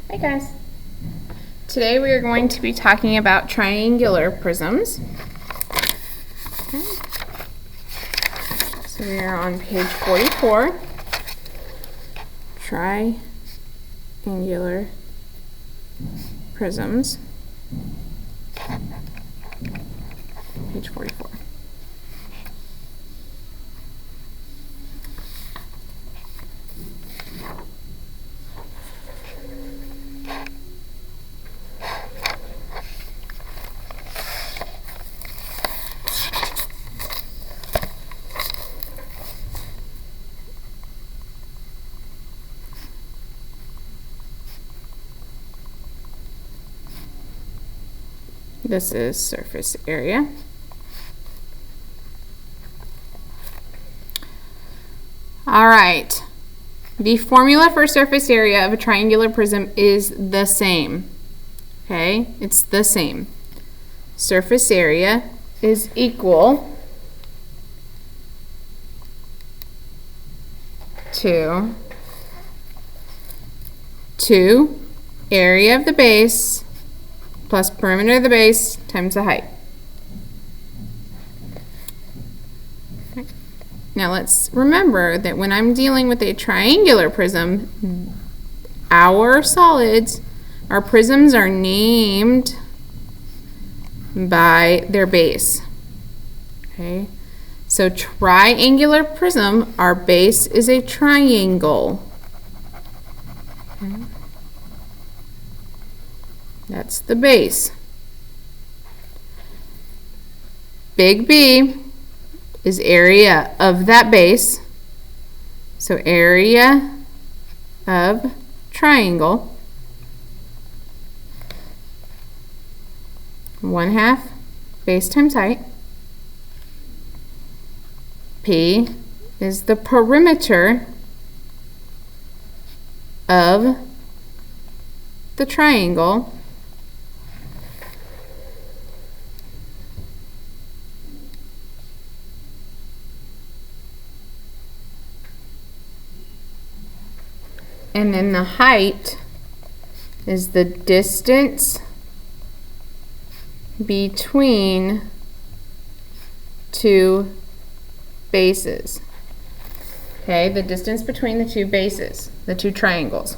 Hi guys. Today we are going to be talking about triangular prisms. Okay. So we are on page 44. Triangular prisms. Page 44. This is surface area. All right. The formula for surface area of a triangular prism is the same. Okay? It's the same. Surface area is equal to area of the base plus perimeter of the base times the height. Okay. Now let's remember that when I'm dealing with a triangular prism, our solids, our prisms are named by their base. Okay? So triangular prism, our base is a triangle. Okay. That's the base. Big B is area of that base. So area of triangle, 1/2 base times height. P is the perimeter of the triangle. And then the height is the distance between two bases. Okay, the distance between the two bases, the two triangles.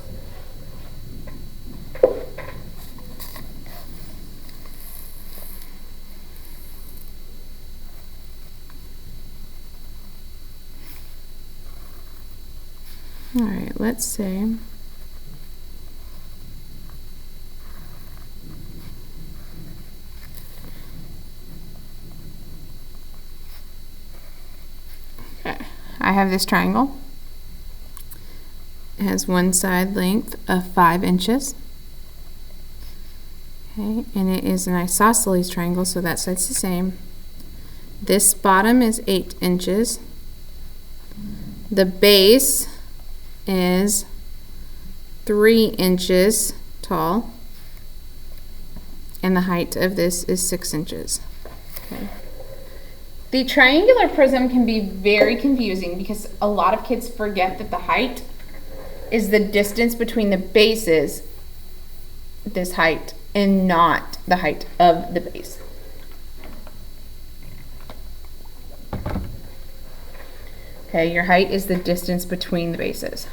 All right, let's see. Okay, I have this triangle. It has one side length of 5 inches. Okay, and it is an isosceles triangle, so that side's the same. This bottom is 8 inches. The base is 3 inches tall, and the height of this is 6 inches. Okay. The triangular prism can be very confusing because a lot of kids forget that the height is the distance between the bases, this height, and not the height of the base. Okay, your height is the distance between the bases.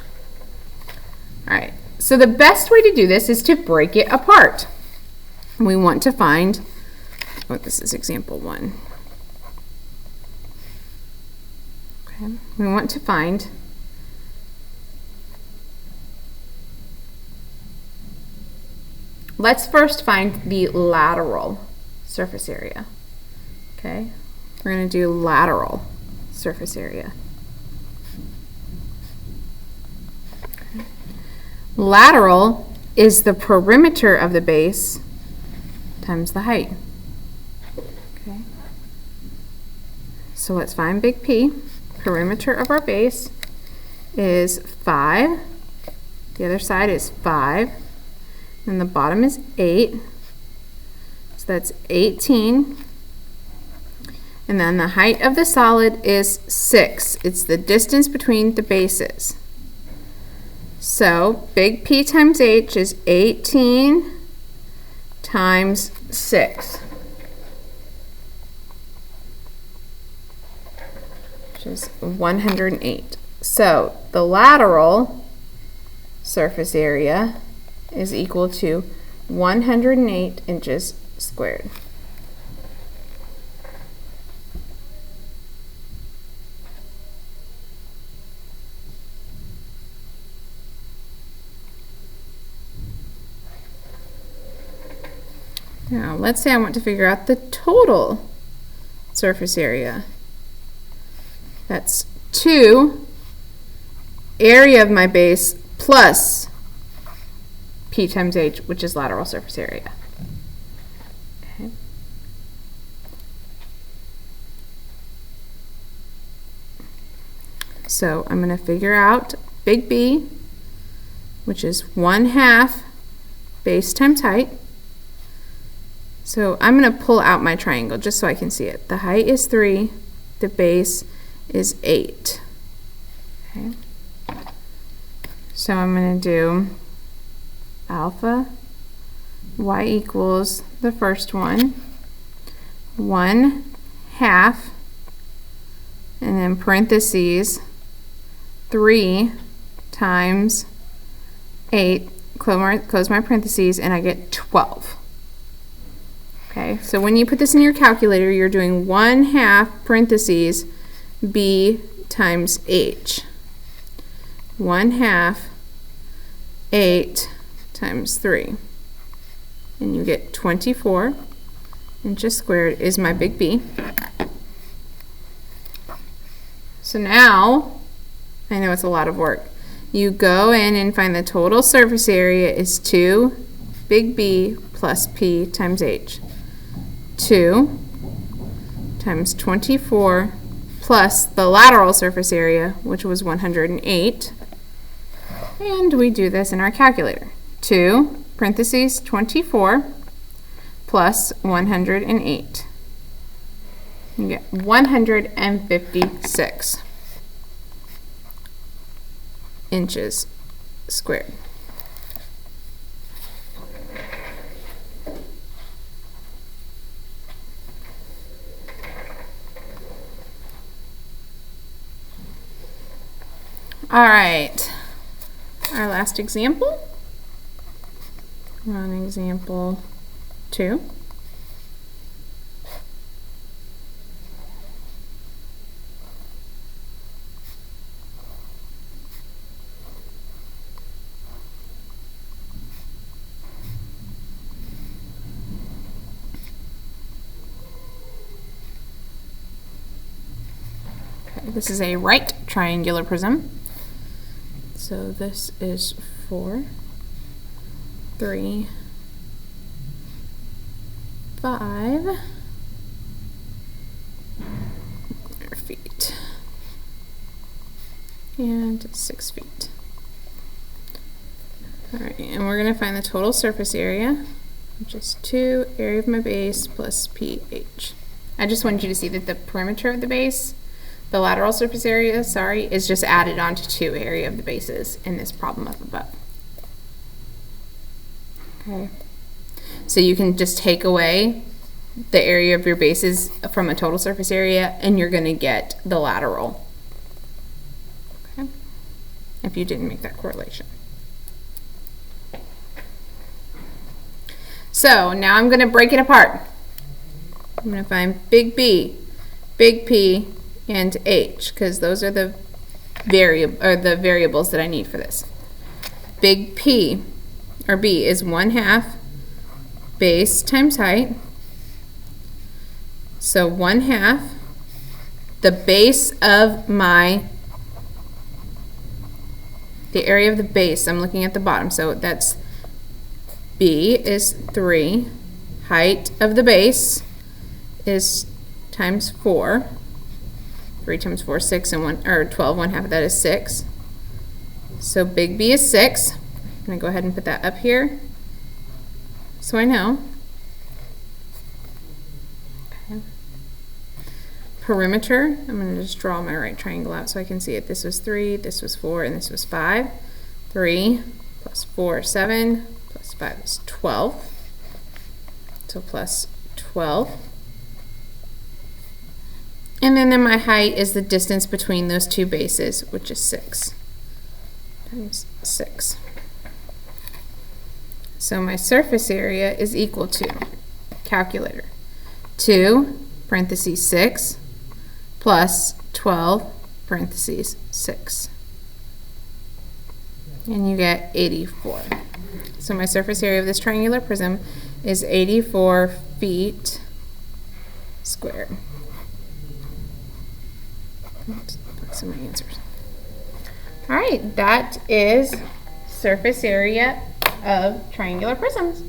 All right, so the best way to do this is to break it apart. We want to find, this is example 1. Okay, we want to find let's first find the lateral surface area. Okay, we're going to do lateral surface area. Lateral is the perimeter of the base times the height. Okay. So let's find big P. Perimeter of our base is 5. The other side is 5. And the bottom is 8. So that's 18. And then the height of the solid is 6. It's the distance between the bases. So big P times H is 18 times 6, which is 108. So the lateral surface area is equal to 108 inches squared. Now, let's say I want to figure out the total surface area. That's 2 area of my base plus P times H, which is lateral surface area. Okay. So I'm going to figure out big B, which is 1/2 base times height. So I'm going to pull out my triangle just so I can see it. The height is 3, the base is 8. Okay. So I'm going to do alpha y equals the first one, 1/2, and then parentheses 3 times 8, close my parentheses, and I get 12. Okay, so when you put this in your calculator, you're doing 1/2 parentheses B times H. 1/2 8 times 3. And you get 24 inches squared is my big B. So now, I know it's a lot of work. You go in and find the total surface area is 2 big B plus P times H. 2 times 24 plus the lateral surface area, which was 108. And we do this in our calculator. 2 parentheses 24 plus 108. You get 156 inches squared. All right, our last example. We're on example 2. Okay, this is a right triangular prism. So this is 4, 3, 5 feet and 6 feet. All right, and we're going to find the total surface area, which is 2 area of my base plus pH. I just wanted you to see that the perimeter of the base, the lateral surface area, is just added on to 2 area of the bases in this problem up above. Okay, so you can just take away the area of your bases from a total surface area and you're going to get the lateral. Okay, if you didn't make that correlation. So now I'm going to break it apart. I'm going to find big B, big P, and H, because those are the variables that I need for this. Big P, or B, is 1/2 base times height. So 1/2, the base of the area of the base, I'm looking at the bottom, so that's B is 3, height of the base is times 4. 3 times 4 is 6, and 12, 1/2 of that is 6. So big B is 6. I'm going to go ahead and put that up here so I know. Okay. Perimeter, I'm going to just draw my right triangle out so I can see it. This was 3, this was 4, and this was 5. 3 plus 4 is 7, plus 5 is 12. So plus 12. And then my height is the distance between those two bases, which is 6 times 6. So my surface area is equal to, calculator, 2 parentheses 6 plus 12 parentheses 6. And you get 84. So my surface area of this triangular prism is 84 feet squared. Oops, that's some of my answers. All right, that is surface area of triangular prisms.